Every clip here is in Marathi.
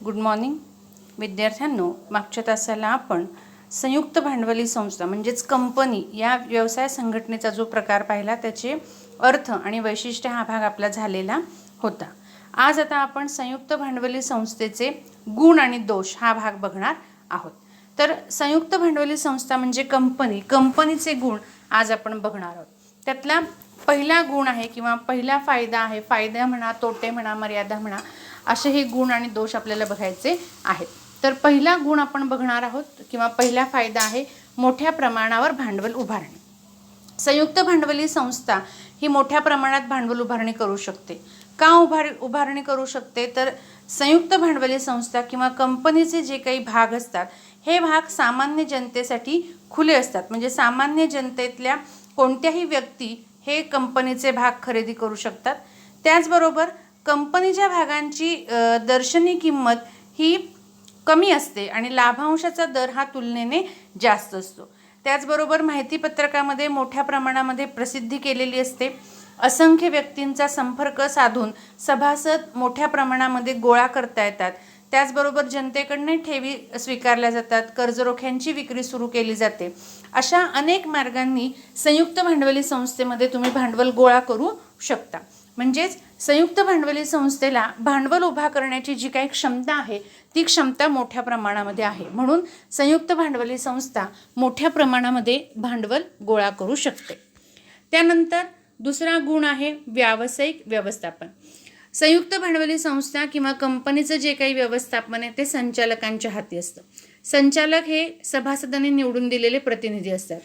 गुड मॉर्निंग विद्यार्थ्यांनो, मागच्या तासाला आपण संयुक्त भांडवली संस्था म्हणजेच कंपनी या व्यवसाय संघटनेचा जो प्रकार पाहिला, त्याचे अर्थ आणि वैशिष्ट्य हा भाग आपला झालेला होता. आज आता आपण संयुक्त भांडवली संस्थेचे गुण आणि दोष हा भाग बघणार आहोत. तर संयुक्त भांडवली संस्था म्हणजे कंपनीचे गुण आज आपण बघणार आहोत. त्यातला पहिला गुण आहे किंवा पहिला फायदा आहे, फायदा म्हणा, तोटे म्हणा, मर्यादा म्हणा, असे हे गुण आणि दोष आपल्याला बघायचे आहेत. तर पहिला गुण आपण बघणार आहोत किंवा पहिला फायदा आहे मोठ्या प्रमाणावर भांडवल उभारणे. संयुक्त भांडवली संस्था ही मोठ्या प्रमाणात भांडवल उभारणी करू शकते. का उभारणी करू शकते? तर संयुक्त भांडवली संस्था किंवा कंपनीचे जे काही भाग असतात, हे भाग सामान्य जनतेसाठी खुले असतात. म्हणजे सामान्य जनतेतल्या कोणत्याही व्यक्ती हे कंपनीचे भाग खरेदी करू शकतात. त्याचबरोबर कंपनीच्या भागांची दर्शनी किंमत ही कमी असते आणि लाभांशाचा दर हा तुलनेने जास्त असतो. त्याचबरोबर माहिती पत्रकामध्ये मोठ्या प्रमाणामध्ये प्रसिद्धी केलेली असते. असंख्य व्यक्तींचा संपर्क साधून सभासद मोठ्या प्रमाणामध्ये गोळा करता येतात. त्याचबरोबर जनतेकडून ठेवी स्वीकारल्या जातात, कर्जरोख्यांची विक्री सुरू केली जाते. अशा अनेक मार्गांनी संयुक्त भांडवली संस्थेमध्ये तुम्ही भांडवल गोळा करू शकता. म्हणजेच संयुक्त भांडवली संस्थेला भांडवल उभा करण्याची जी काही क्षमता आहे, ती क्षमता मोठ्या प्रमाणामध्ये आहे. म्हणून संयुक्त भांडवली संस्था मोठ्या प्रमाणामध्ये भांडवल गोळा करू शकते. त्यानंतर दुसरा गुण आहे व्यावसायिक व्यवस्थापन. संयुक्त भांडवली संस्था किंवा कंपनीचं जे काही व्यवस्थापन आहे ते संचालकांच्या हाती असतं. संचालक हे सभासदांनी निवडून दिलेले प्रतिनिधी असतात.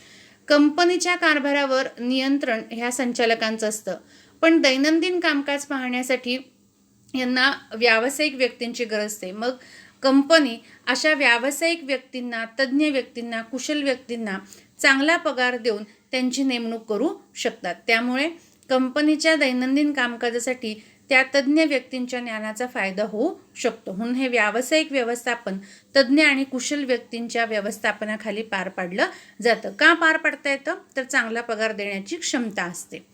कंपनीच्या कारभारावर नियंत्रण ह्या संचालकांचं असतं. पण दैनंदिन कामकाज पाहण्यासाठी यांना व्यावसायिक व्यक्तींची गरज असते. मग कंपनी अशा व्यावसायिक व्यक्तींना, तज्ज्ञ व्यक्तींना, कुशल व्यक्तींना चांगला पगार देऊन त्यांची नेमणूक करू शकतात. त्यामुळे कंपनीच्या दैनंदिन कामकाजासाठी त्या तज्ज्ञ व्यक्तींच्या ज्ञानाचा फायदा होऊ शकतो. म्हणून हे व्यावसायिक व्यवस्थापन तज्ज्ञ आणि कुशल व्यक्तींच्या व्यवस्थापनाखाली पार पाडलं जातं. का पार पाडता येतं? तर चांगला पगार देण्याची क्षमता असते.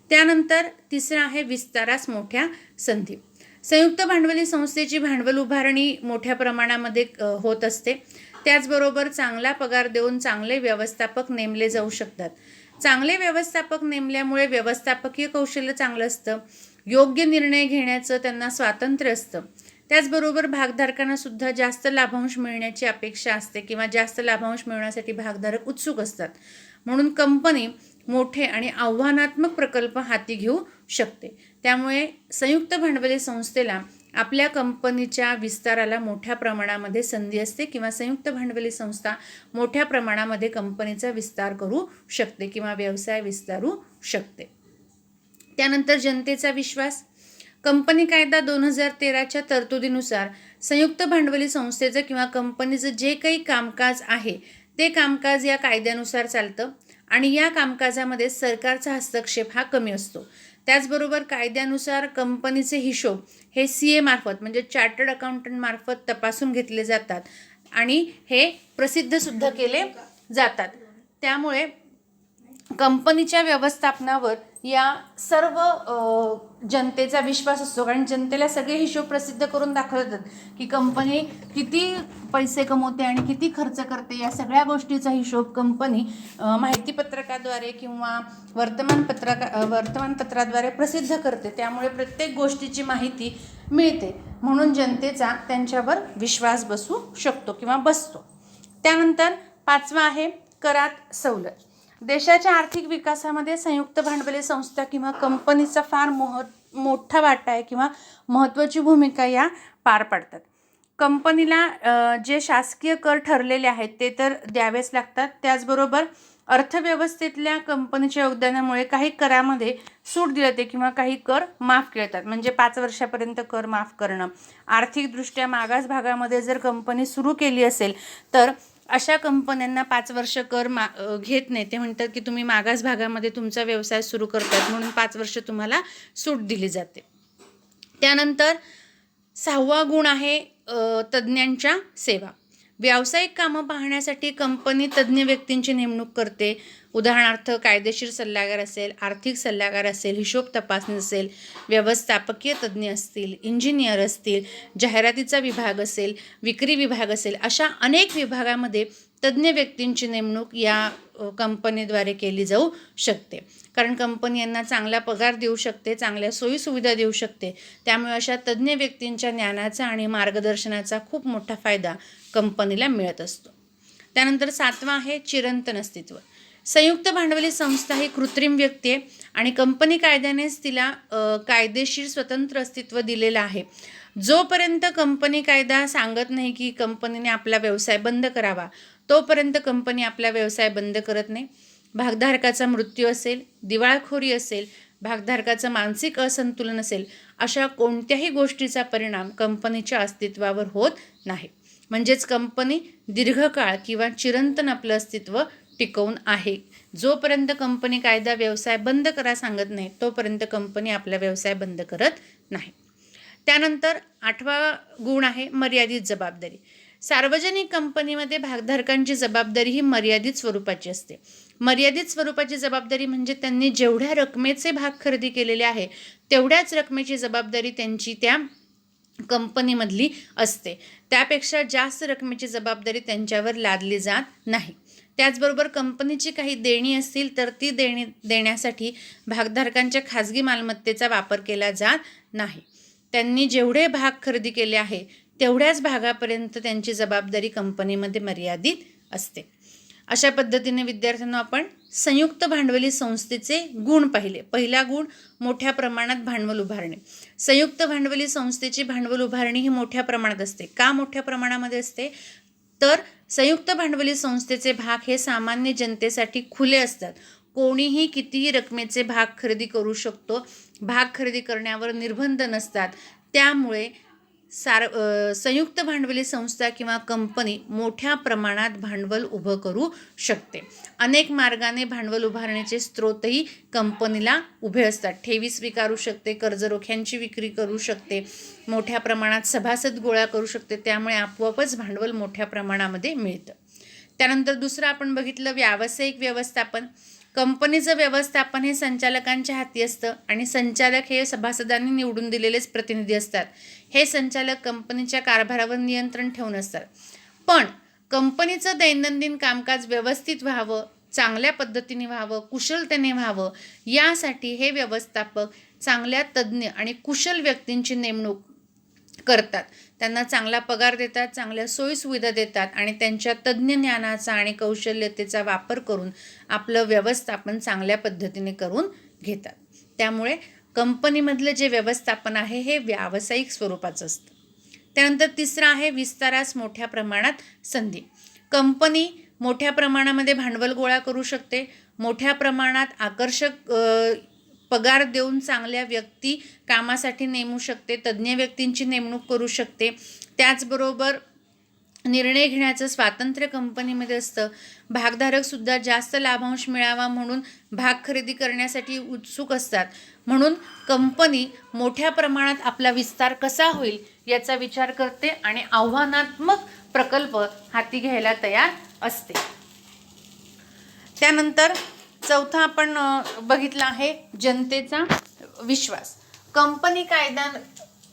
त्यानंतर तिसरं आहे विस्तारास मोठ्या संधी. संयुक्त भांडवली संस्थेची भांडवल उभारणी मोठ्या प्रमाणामध्ये होत असते. त्याचबरोबर चांगला पगार देऊन चांगले व्यवस्थापक नेमले जाऊ शकतात. चांगले व्यवस्थापक नेमल्यामुळे व्यवस्थापकीय कौशल्य चांगलं असतं. योग्य निर्णय घेण्याचं त्यांना स्वातंत्र्य असतं. त्याचबरोबर भागधारकांना सुद्धा जास्त लाभांश मिळण्याची अपेक्षा असते किंवा जास्त लाभांश मिळवण्यासाठी भागधारक उत्सुक असतात. म्हणून कंपनी मोठे आणि आव्हानात्मक प्रकल्प हाती घेऊ शकते. त्यामुळे संयुक्त भांडवली संस्थेला आपल्या कंपनीच्या विस्ताराला मोठ्या प्रमाणामध्ये संधी असते किंवा संयुक्त भांडवली संस्था मोठ्या प्रमाणामध्ये कंपनीचा विस्तार करू शकते किंवा व्यवसाय विस्तारू शकते. त्यानंतर जनतेचा विश्वास. कंपनी कायदा 2013च्या तरतुदीनुसार संयुक्त भांडवली संस्थेचं किंवा कंपनीचं जे काही कामकाज आहे ते कामकाज या कायद्यानुसार चालतं आणि या कामकाजामध्ये सरकारचा हस्तक्षेप हा कमी असतो. त्याचबरोबर कायद्यानुसार कंपनीचे हिशोब हे CA मार्फत म्हणजे चार्टर्ड अकाउंटंट मार्फत तपासून घेतले जातात आणि हे प्रसिद्धसुद्धा केले जातात. त्यामुळे कंपनीच्या व्यवस्थापनावर या सर्व जनतेचा विश्वास असतो. कारण जनतेला सगळे हिशोब प्रसिद्ध करून दाखवतात की कंपनी किती पैसे कमवते आणि किती खर्च करते. या सगळ्या गोष्टीचा हिशोब कंपनी माहितीपत्रकाद्वारे किंवा वर्तमानपत्राद्वारे प्रसिद्ध करते. त्यामुळे प्रत्येक गोष्टीची माहिती मिळते. म्हणून जनतेचा त्यांच्यावर विश्वास बसू शकतो किंवा बसतो. त्यानंतर पाचवा आहे करात सवलत. देशाच्या आर्थिक विकासामध्ये संयुक्त भांडवली संस्था किंवा कंपनीचा फार मोठा वाटा आहे किंवा महत्त्वाची भूमिका या पार पाडतात. कंपनीला जे शासकीय कर ठरलेले आहेत ते तर द्यावेच लागतात. त्याचबरोबर अर्थव्यवस्थेतल्या कंपनीच्या योगदानामुळे काही करामध्ये सूट दिली जाते किंवा काही कर माफ केले जातात. म्हणजे 5 वर्षापर्यंत कर माफ करणं. आर्थिकदृष्ट्या मागास भागामध्ये जर कंपनी सुरू केली असेल तर अशा कंपन्यांना 5 वर्ष कर घेत नाही. ते म्हणतात की तुम्ही मागास भागामध्ये तुमचा व्यवसाय सुरू करतात म्हणून 5 वर्ष तुम्हाला सूट दिली जाते. त्यानंतर 6वा गुण आहे तज्ज्ञांच्या सेवा. व्यावसायिक कामं पाहण्यासाठी कंपनी तज्ज्ञ व्यक्तींची नेमणूक करते. उदाहरणार्थ कायदेशीर सल्लागार असेल, आर्थिक सल्लागार असेल, हिशोब तपासणी असेल, व्यवस्थापकीय तज्ज्ञ असतील, इंजिनियर असतील, जाहिरातीचा विभाग असेल, विक्री विभाग असेल, अशा अनेक विभागामध्ये तज्ज्ञ व्यक्तींची नेमणूक या कंपनीद्वारे केली जाऊ शकते. कारण कंपनी यांना चांगला पगार देऊ शकते, चांगल्या सोयीसुविधा देऊ शकते. त्यामुळे अशा तज्ज्ञ व्यक्तींच्या ज्ञानाचा आणि मार्गदर्शनाचा खूप मोठा फायदा कंपनीला मिळत असतो. त्यानंतर 7वां आहे चिरंतन अस्तित्व. संयुक्त भांडवली संस्था ही कृत्रिम व्यक्ती आहे आणि कंपनी कायद्यानेच तिला कायदेशीर स्वतंत्र अस्तित्व दिलेलं आहे. जोपर्यंत कंपनी कायदा सांगत नाही की कंपनीने आपला व्यवसाय बंद करावा, तोपर्यंत कंपनी आपला व्यवसाय बंद करत नाही. भागधारकाचा मृत्यू असेल, दिवाळखोरी असेल, भागधारकाचं मानसिक असंतुलन असेल, अशा कोणत्याही गोष्टीचा परिणाम कंपनीच्या अस्तित्वावर होत नाही. म्हणजेच कंपनी दीर्घकाळ किंवा चिरंतन आपलं अस्तित्व टिकवून आहे. जोपर्यंत कंपनी कायदा व्यवसाय बंद करा सांगत नाही, तोपर्यंत कंपनी आपला व्यवसाय बंद करत नाही. त्यानंतर 8वा गुण आहे मर्यादित जबाबदारी. सार्वजनिक कंपनीमध्ये भागधारकांची जबाबदारी ही मर्यादित स्वरूपाची असते. मर्यादित स्वरूपाची जबाबदारी म्हणजे त्यांनी जेवढ्या रकमेचे भाग खरेदी केलेले आहे, तेवढ्याच रकमेची जबाबदारी त्यांची त्या कंपनीमधली असते. त्यापेक्षा जास्त रकमेची जबाबदारी त्यांच्यावर लादली जात नाही. त्याचबरोबर कंपनीची काही देणी असतील तर ती देणी देण्यासाठी भागधारकांच्या खाजगी मालमत्तेचा वापर केला जात नाही. त्यांनी जेवढे भाग खरेदी केले आहे तेवढ्याच भागापर्यंत त्यांची जबाबदारी कंपनीमध्ये मर्यादित असते. अशा पद्धतीने विद्यार्थ्यांना आपण संयुक्त भांडवली संस्थेचे गुण पाहिले. पहिला गुण मोठ्या प्रमाणात भांडवल उभारणे. संयुक्त भांडवली संस्थेची भांडवल उभारणी ही मोठ्या प्रमाणात असते. का मोठ्या प्रमाणामध्ये असते? तर संयुक्त भांडवली संस्थेचे भाग हे सामान्य जनतेसाठी खुले असतात. कोणीही कितीही रकमेचे भाग खरेदी करू शकतो. भाग खरेदी करण्यावर निर्बंध नसतात. त्यामुळे संयुक्त भांडवली संस्था किंवा कंपनी मोठ्या प्रमाणात भांडवल उभं करू शकते. अनेक मार्गाने भांडवल उभारण्याचे स्रोतही कंपनीला उभे असतात. ठेवी स्वीकारू शकते, कर्जरोख्यांची विक्री करू शकते, मोठ्या प्रमाणात सभासद गोळा करू शकते. त्यामुळे आपोआपच भांडवल मोठ्या प्रमाणामध्ये मिळतं. त्यानंतर दुसरं आपण बघितलं व्यावसायिक व्यवस्थापन. कंपनीचं व्यवस्थापन हे संचालकांच्या हाती असतं आणि संचालक हे सभासदांनी निवडून दिलेलेच प्रतिनिधी असतात. हे संचालक कंपनीच्या कारभारावर नियंत्रण ठेवून असतात. पण कंपनीचं दैनंदिन कामकाज व्यवस्थित व्हावं, चांगल्या पद्धतीने व्हावं, कुशलतेने व्हावं, यासाठी हे व्यवस्थापक चांगल्या तज्ज्ञ आणि कुशल व्यक्तींची नेमणूक करतात. त्यांना चांगला पगार देतात, चांगल्या सोयीसुविधा देतात आणि त्यांच्या तज्ज्ञ ज्ञानाचा आणि कौशल्यतेचा वापर करून आपलं व्यवस्थापन चांगल्या पद्धतीने करून घेतात. त्यामुळे कंपनीमधलं जे व्यवस्थापन आहे हे व्यावसायिक स्वरूपाचं असतं. त्यानंतर तिसरं आहे विस्तारास मोठ्या प्रमाणात संधी. कंपनी मोठ्या प्रमाणामध्ये भांडवल गोळा करू शकते, मोठ्या प्रमाणात आकर्षक पगार देऊन चांगल्या व्यक्ती कामासाठी नेमू शकते, तज्ज्ञ व्यक्तींची नेमणूक करू शकते. त्याचबरोबर निर्णय घेण्याचं स्वातंत्र्य कंपनीमध्ये असतं. भागधारकसुद्धा जास्त लाभांश मिळावा म्हणून भाग खरेदी करण्यासाठी उत्सुक असतात. म्हणून कंपनी मोठ्या प्रमाणात आपला विस्तार कसा होईल याचा विचार करते आणि आव्हानात्मक प्रकल्प हाती घ्यायला तयार असते. त्यानंतर चौथा आपण बघितला आहे जनतेचा विश्वास. कंपनी कायदा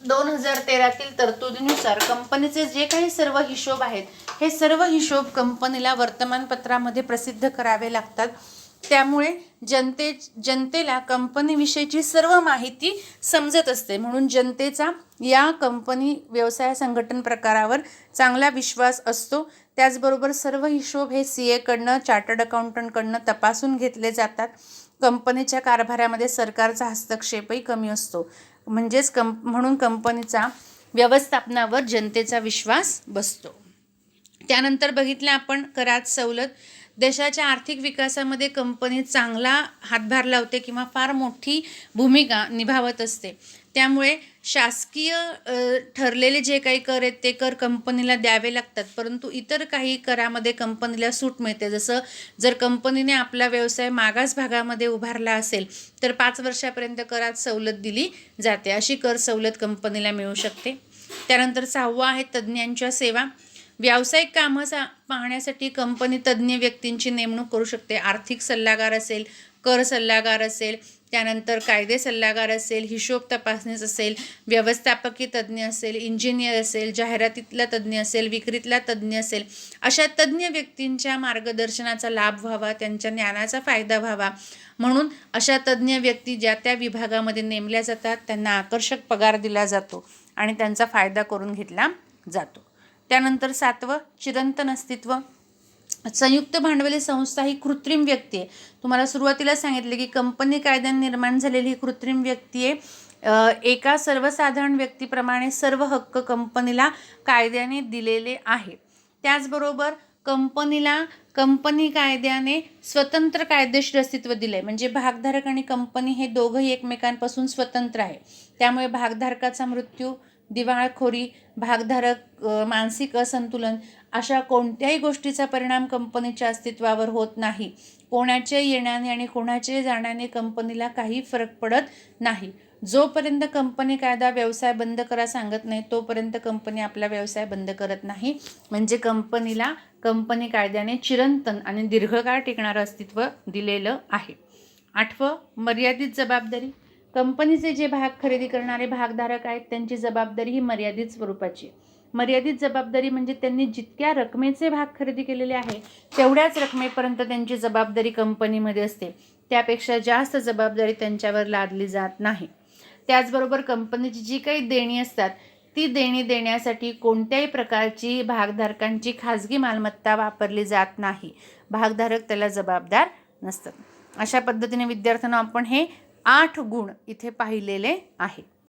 2013तील तरतुदीनुसार कंपनीचे जे काही सर्व हिशोब आहेत, हे सर्व हिशोब कंपनीला वर्तमानपत्रामध्ये प्रसिद्ध करावे लागतात. त्यामुळे जनतेला कंपनीविषयीची सर्व माहिती समजत असते. म्हणून जनतेचा या कंपनी व्यवसाय संघटन प्रकारावर चांगला विश्वास असतो. त्याचबरोबर सर्व हिशोब हे CA कडनं, चार्टर्ड अकाउंटंटकडनं तपासून घेतले जातात. कंपनीच्या कारभारामध्ये सरकारचा हस्तक्षेपही कमी असतो. म्हणजेच म्हणून कंपनीचा व्यवस्थापनावर जनतेचा विश्वास बसतो. त्यानंतर बघितलं आपण करात सवलत. देशाच्या आर्थिक विकासामध्ये कंपनी चांगला हातभार लावते किंवा फार मोठी भूमिका निभावत असते. त्यामुळे शासकीय ठरलेले जे काही कर आहेत ते कर कंपनीला द्यावे लागतात. परंतु इतर काही करामध्ये कंपनीला सूट मिळते. जसं जर कंपनीने आपला व्यवसाय मागास भागामध्ये उभारला असेल तर 5 वर्षापर्यंत करात सवलत दिली जाते. अशी कर सवलत कंपनीला मिळू शकते. त्यानंतर 6वं आहे तज्ज्ञांच्या सेवा. व्यावसायिक कामं पाहण्यासाठी कंपनी तज्ज्ञ व्यक्तींची नेमणूक करू शकते. आर्थिक सल्लागार असेल, कर सल्लागार असेल, त्यानंतर कायदे सल्लागार असेल, हिशोब तपासणीस असेल, व्यवस्थापकीय तज्ज्ञ असेल, इंजिनियर असेल, जाहिरातीतला तज्ज्ञ असेल, विक्रीतला तज्ज्ञ असेल, अशा तज्ज्ञ व्यक्तींच्या मार्गदर्शनाचा लाभ व्हावा, त्यांच्या ज्ञानाचा फायदा व्हावा म्हणून अशा तज्ज्ञ व्यक्ती ज्या त्या विभागामध्ये नेमल्या जातात, त्यांना आकर्षक पगार दिला जातो आणि त्यांचा फायदा करून घेतला जातो. त्यानंतर 7वं, चिरंतन अस्तित्व. संयुक्त भांडवली संस्था ही कृत्रिम व्यक्ती आहे. तुम्हाला सुरुवातीला सांगितले की कंपनी कायद्याने निर्माण झालेली ही कृत्रिम व्यक्ती आहे. एका सर्वसाधारण व्यक्तीप्रमाणे सर्व हक्क कंपनीला कायद्याने दिलेले आहे. त्याचबरोबर कंपनीला कंपनी कायद्याने स्वतंत्र कायदेशीर अस्तित्व दिले, म्हणजे भागधारक आणि कंपनी हे दोघंही एकमेकांपासून स्वतंत्र आहे. त्यामुळे भागधारकाचा मृत्यू, दिवाळखोरी, भागधारक मानसिक असंतुलन अशा कोणत्याही गोष्टीचा परिणाम कंपनीच्या अस्तित्वावर होत नाही. कोणाच्या येण्याने आणि कोणाच्या जाण्याने कंपनीला काही फरक पडत नाही. जोपर्यंत कंपनी कायदा व्यवसाय बंद करा सांगत नाही तोपर्यंत कंपनी आपला व्यवसाय बंद करत नाही. म्हणजे कंपनीला कंपनी कायद्याने चिरंतन आणि दीर्घकाळ टिकणारं अस्तित्व दिलेलं आहे. 8वं, मर्यादित जबाबदारी. कंपनीचे जे भाग खरेदी करणारे भागधारक आहेत त्यांची जबाबदारी ही मर्यादित स्वरूपाची. मर्यादित जबाबदारी म्हणजे त्यांनी जितक्या रकमेचे भाग खरेदी केलेले आहे तेवढ्याच रकमेपर्यंत त्यांची जबाबदारी कंपनीमध्ये असते. त्यापेक्षा जास्त जबाबदारी त्यांच्यावर लादली जात नाही. त्याचबरोबर कंपनीची जी काही देणी असतात ती देणी देण्यासाठी कोणत्याही प्रकारची भागधारकांची खाजगी मालमत्ता वापरली जात नाही. भागधारक त्याला जबाबदार नसतात. अशा पद्धतीने विद्यार्थ्यांना आपण हे 8 गुण इथे पाहिलेले आहेत.